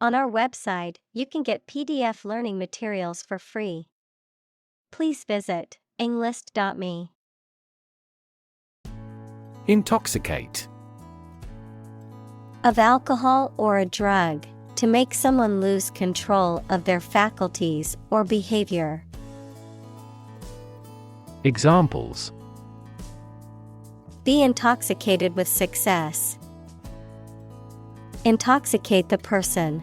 On our website, you can get PDF learning materials for free. Please visit englist.me. Intoxicate. Of alcohol or a drug, to make someone lose control of their faculties or behavior. Examples: Be intoxicated with success. Intoxicate the person.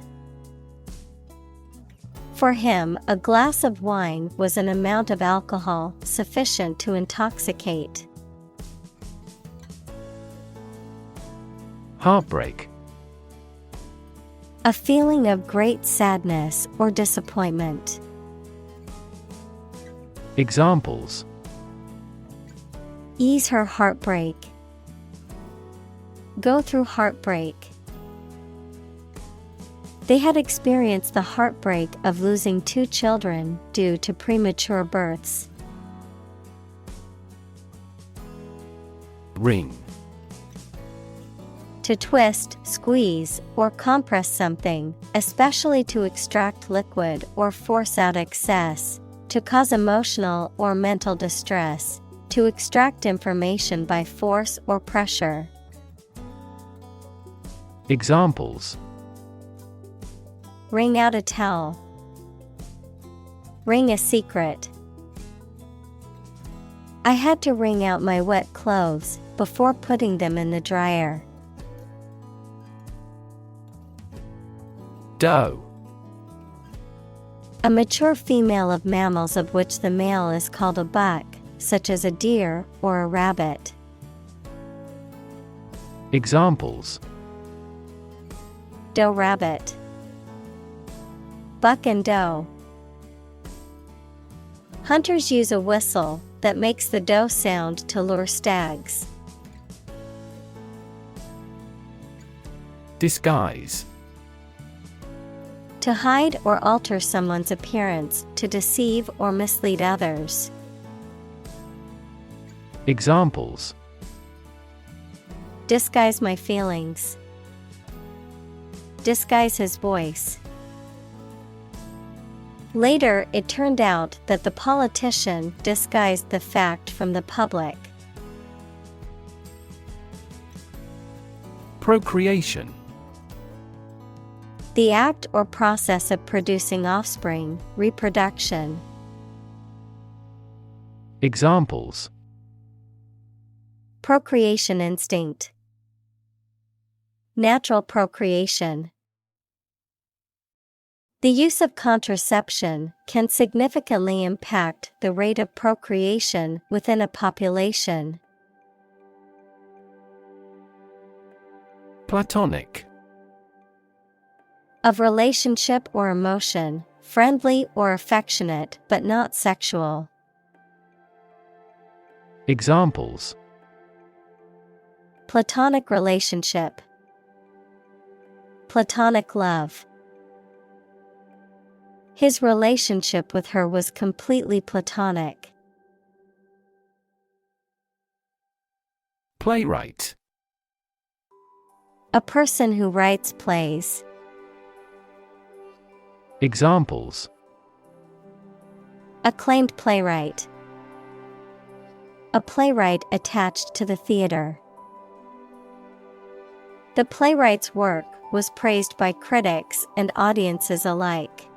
For him, a glass of wine was an amount of alcohol sufficient to intoxicate. Heartbreak. A feeling of great sadness or disappointment. Examples: Ease her heartbreak. Go through heartbreak. They had experienced the heartbreak of losing 2 children due to premature births. Ring. To twist, squeeze, or compress something, especially to extract liquid or force out excess, to cause emotional or mental distress, to extract information by force or pressure. Examples: Wring out a towel. Wring a secret. I had to wring out my wet clothes before putting them in the dryer. Doe. A mature female of mammals of which the male is called a buck, such as a deer or a rabbit. Examples: Doe rabbit. Buck and doe. Hunters use a whistle that makes the doe sound to lure stags. Disguise. To hide or alter someone's appearance to deceive or mislead others. Examples: Disguise my feelings. Disguise his voice. Later, it turned out that the politician disguised the fact from the public. Procreation. The act or process of producing offspring, reproduction. Examples: Procreation instinct. Natural procreation. The use of contraception can significantly impact the rate of procreation within a population. Platonic. Of relationship or emotion, friendly or affectionate but not sexual. Examples: Platonic relationship. Platonic love. His relationship with her was completely platonic. Playwright. A person who writes plays. Examples: Acclaimed playwright. A playwright attached to the theater. The playwright's work was praised by critics and audiences alike.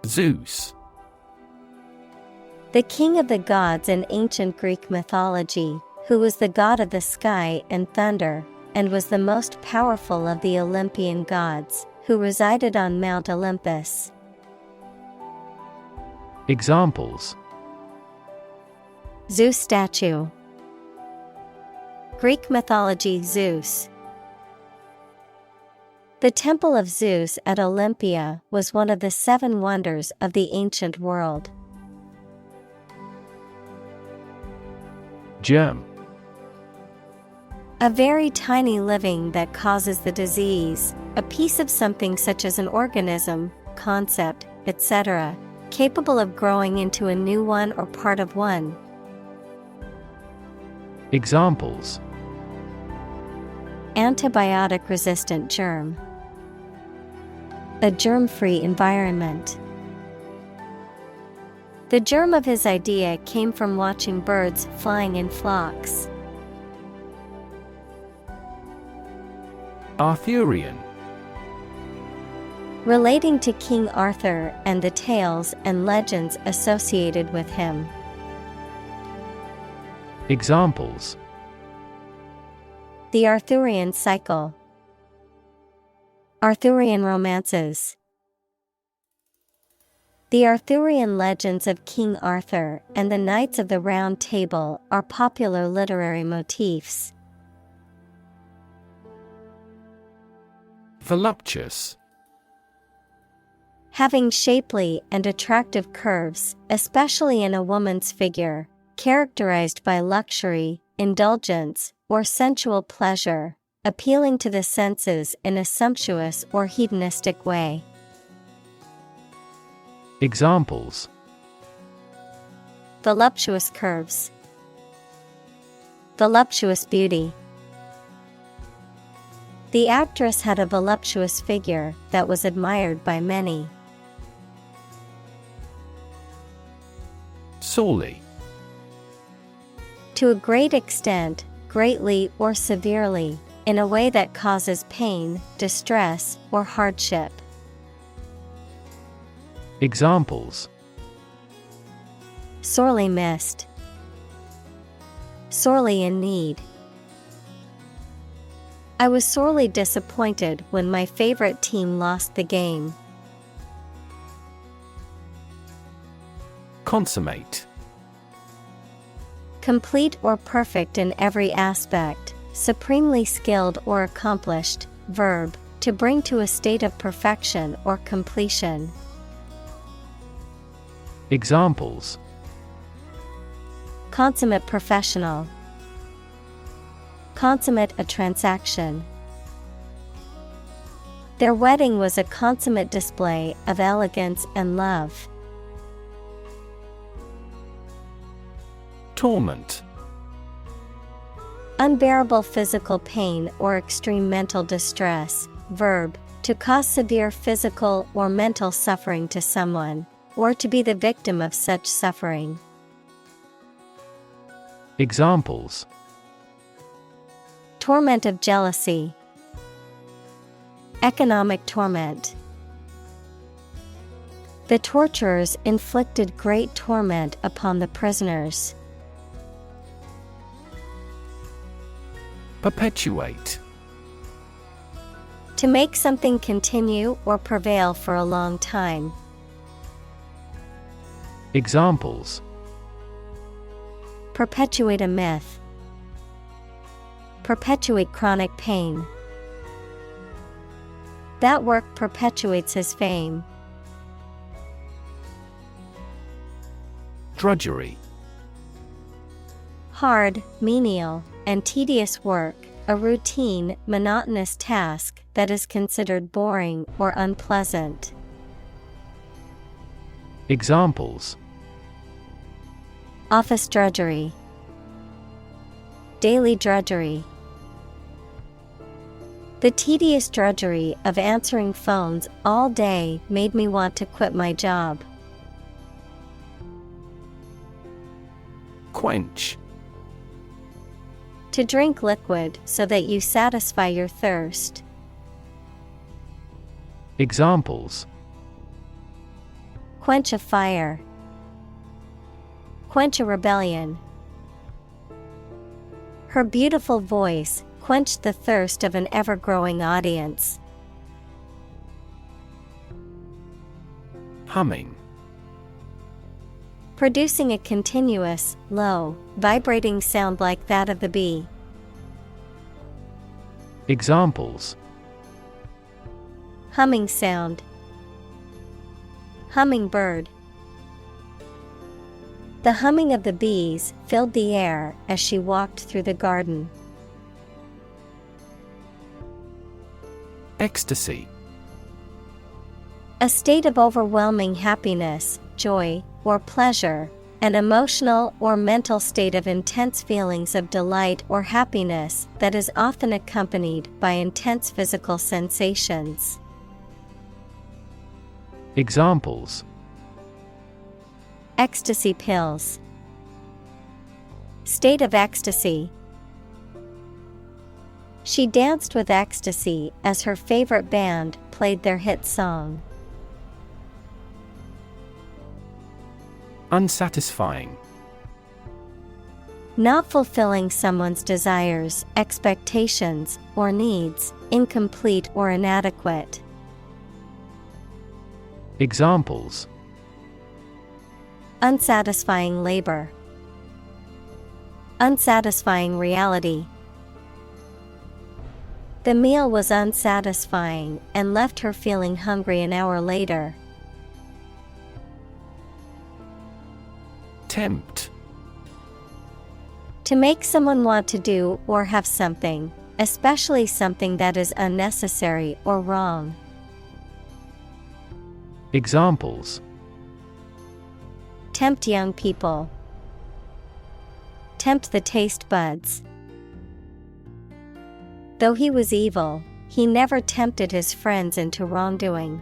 Zeus. The king of the gods in ancient Greek mythology, who was the god of the sky and thunder, and was the most powerful of the Olympian gods, who resided on Mount Olympus. Examples: Zeus statue. Greek mythology Zeus. The Temple of Zeus at Olympia was one of the 7 wonders of the ancient world. Germ. A very tiny living that causes the disease, a piece of something such as an organism, concept, etc., capable of growing into a new one or part of one. Examples: antibiotic-resistant germ. A germ-free environment. The germ of his idea came from watching birds flying in flocks. Arthurian. Relating to King Arthur and the tales and legends associated with him. Examples: The Arthurian cycle. Arthurian romances. The Arthurian legends of King Arthur and the Knights of the Round Table are popular literary motifs. Voluptuous. Having shapely and attractive curves, especially in a woman's figure, characterized by luxury, indulgence, or sensual pleasure, appealing to the senses in a sumptuous or hedonistic way. Examples: Voluptuous curves. Voluptuous beauty. The actress had a voluptuous figure that was admired by many. Sorely. To a great extent, greatly or severely, in a way that causes pain, distress, or hardship. Examples: Sorely missed. Sorely in need. I was sorely disappointed when my favorite team lost the game. Consummate. Complete or perfect in every aspect, supremely skilled or accomplished. Verb, to bring to a state of perfection or completion. Examples: Consummate professional. Consummate a transaction. Their wedding was a consummate display of elegance and love. Torment. Unbearable physical pain or extreme mental distress. Verb, to cause severe physical or mental suffering to someone, or to be the victim of such suffering. Examples: Torment of jealousy. Economic torment. The torturers inflicted great torment upon the prisoners. Perpetuate. To make something continue or prevail for a long time. Examples: Perpetuate a myth. Perpetuate chronic pain. That work perpetuates his fame. Drudgery. Hard, menial, and tedious work, a routine, monotonous task that is considered boring or unpleasant. Examples: Office drudgery. Daily drudgery. The tedious drudgery of answering phones all day made me want to quit my job. Quench. To drink liquid so that you satisfy your thirst. Examples: Quench a fire. Quench a rebellion. Her beautiful voice quenched the thirst of an ever-growing audience. Humming. Producing a continuous, low, vibrating sound like that of the bee. Examples: Humming sound. Hummingbird. The humming of the bees filled the air as she walked through the garden. Ecstasy. A state of overwhelming happiness, joy, or pleasure, An emotional or mental state of intense feelings of delight or happiness that is often accompanied by intense physical sensations. Examples: Ecstasy pills. State of ecstasy. She danced with ecstasy as her favorite band played their hit song. Unsatisfying. Not fulfilling someone's desires, expectations, or needs, incomplete or inadequate. Examples: Unsatisfying labor. Unsatisfying reality. The meal was unsatisfying and left her feeling hungry an hour later. Tempt. To make someone want to do or have something, especially something that is unnecessary or wrong. Examples: Tempt young people. Tempt the taste buds. Though he was evil, he never tempted his friends into wrongdoing.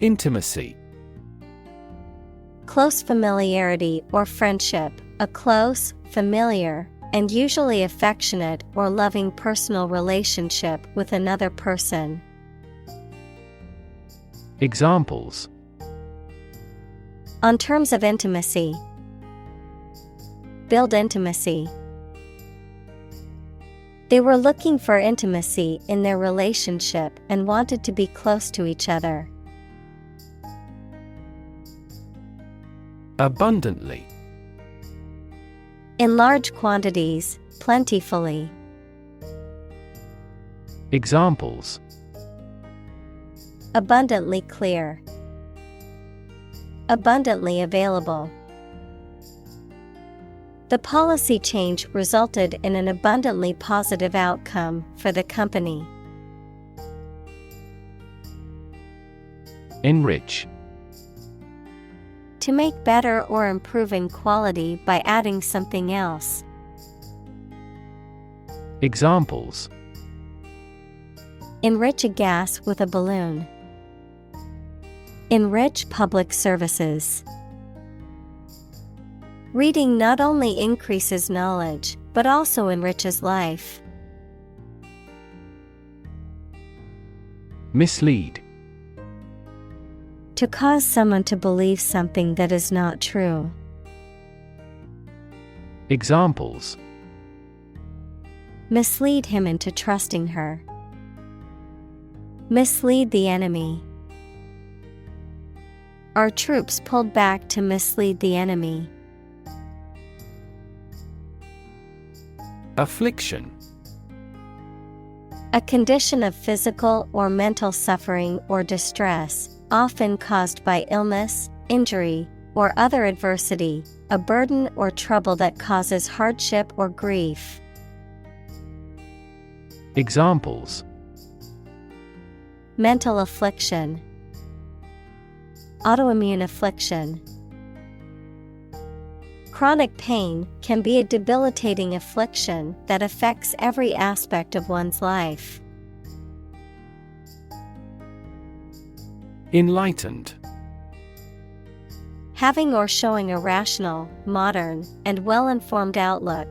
Intimacy. Close familiarity or friendship, a close, familiar, and usually affectionate or loving personal relationship with another person. Examples: On terms of intimacy. Build intimacy. They were looking for intimacy in their relationship and wanted to be close to each other. Abundantly. In large quantities, plentifully. Examples: Abundantly clear. Abundantly available. The policy change resulted in an abundantly positive outcome for the company. Enrich. To make better or improve in quality by adding something else. Examples: Enrich a gas with a balloon. Enrich public services. Reading not only increases knowledge, but also enriches life. Mislead. To cause someone to believe something that is not true. Examples: Mislead him into trusting her. Mislead the enemy. Our troops pulled back to mislead the enemy. Affliction. A condition of physical or mental suffering or distress, often caused by illness, injury, or other adversity, a burden or trouble that causes hardship or grief. Examples: Mental affliction. Autoimmune affliction. Chronic pain can be a debilitating affliction that affects every aspect of one's life. Enlightened. Having or showing a rational, modern, and well-informed outlook.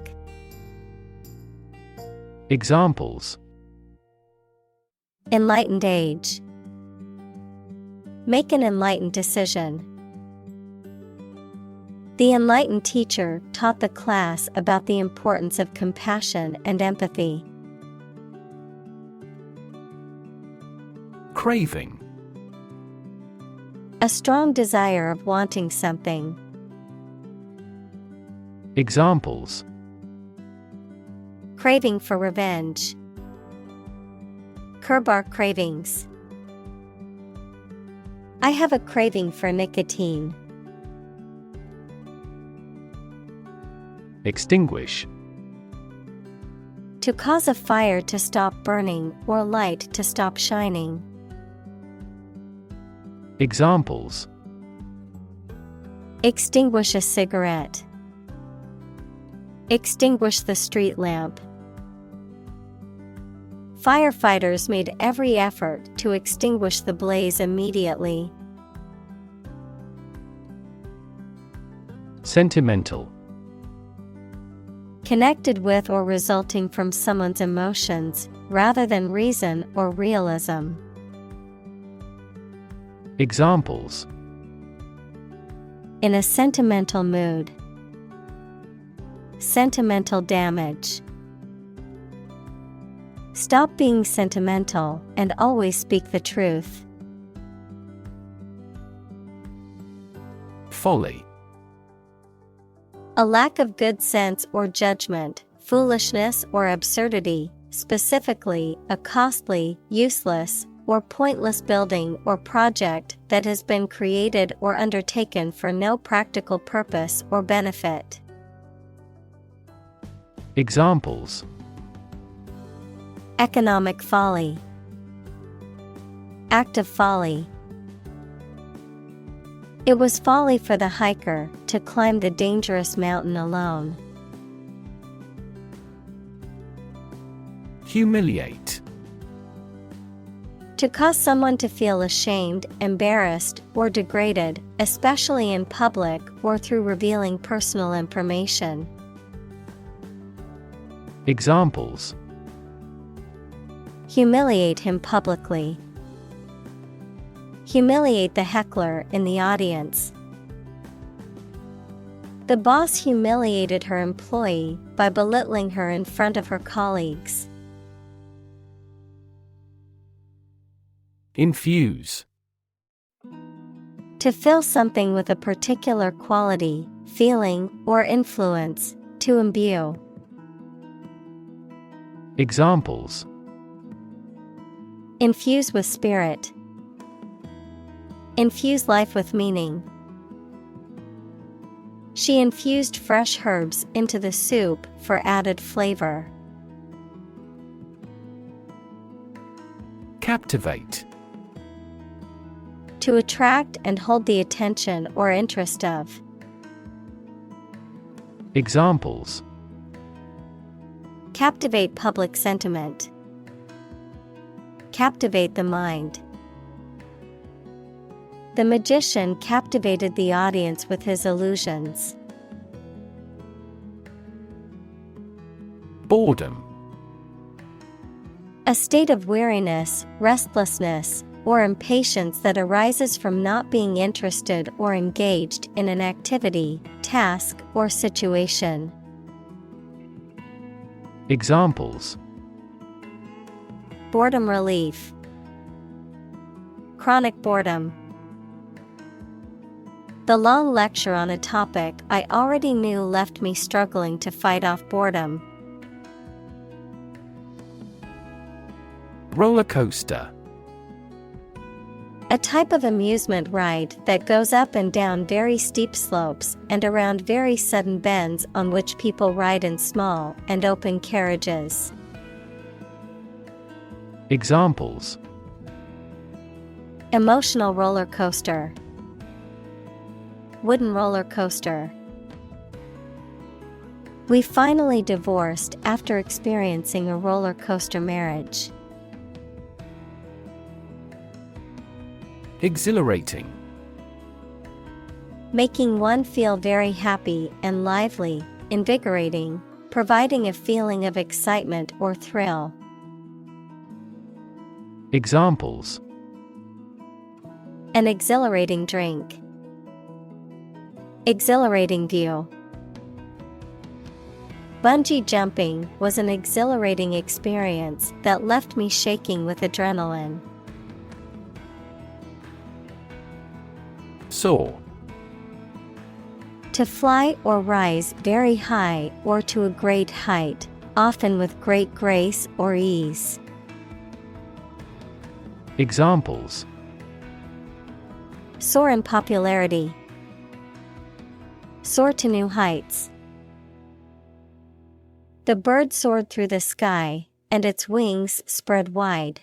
Examples: Enlightened age. Make an enlightened decision. The enlightened teacher taught the class about the importance of compassion and empathy. Craving. A strong desire of wanting something. Examples: Craving for revenge. Curb our cravings. I have a craving for nicotine. Extinguish. To cause a fire to stop burning or light to stop shining. Examples: Extinguish a cigarette. Extinguish the street lamp. Firefighters made every effort to extinguish the blaze immediately. Sentimental. Connected with or resulting from someone's emotions, rather than reason or realism. Examples: in a sentimental mood. Sentimental damage. Stop being sentimental and always speak the truth. Folly. A lack of good sense or judgment, foolishness or absurdity, specifically a costly, useless, or pointless building or project that has been created or undertaken for no practical purpose or benefit. Examples: economic folly. Act of folly. It was folly for the hiker to climb the dangerous mountain alone. Humiliate. To cause someone to feel ashamed, embarrassed, or degraded, especially in public or through revealing personal information. Examples: humiliate him publicly. Humiliate the heckler in the audience. The boss humiliated her employee by belittling her in front of her colleagues. Infuse. To fill something with a particular quality, feeling, or influence, to imbue. Examples: infuse with spirit. Infuse life with meaning. She infused fresh herbs into the soup for added flavor. Captivate. To attract and hold the attention or interest of. Examples: captivate public sentiment. Captivate the mind. The magician captivated the audience with his illusions. Boredom. A state of weariness, restlessness, or impatience that arises from not being interested or engaged in an activity, task, or situation. Examples: boredom relief. Chronic boredom. The long lecture on a topic I already knew left me struggling to fight off boredom. Roller coaster. A type of amusement ride that goes up and down very steep slopes and around very sudden bends on which people ride in small and open carriages. Examples: emotional roller coaster. Wooden roller coaster. We finally divorced after experiencing a roller coaster marriage. Exhilarating. Making one feel very happy and lively, invigorating, providing a feeling of excitement or thrill. Examples: an exhilarating drink. Exhilarating view. Bungee jumping was an exhilarating experience that left me shaking with adrenaline. Soar. To fly or rise very high or to a great height, often with great grace or ease. Examples: soar in popularity. Soar to new heights. The bird soared through the sky, and its wings spread wide.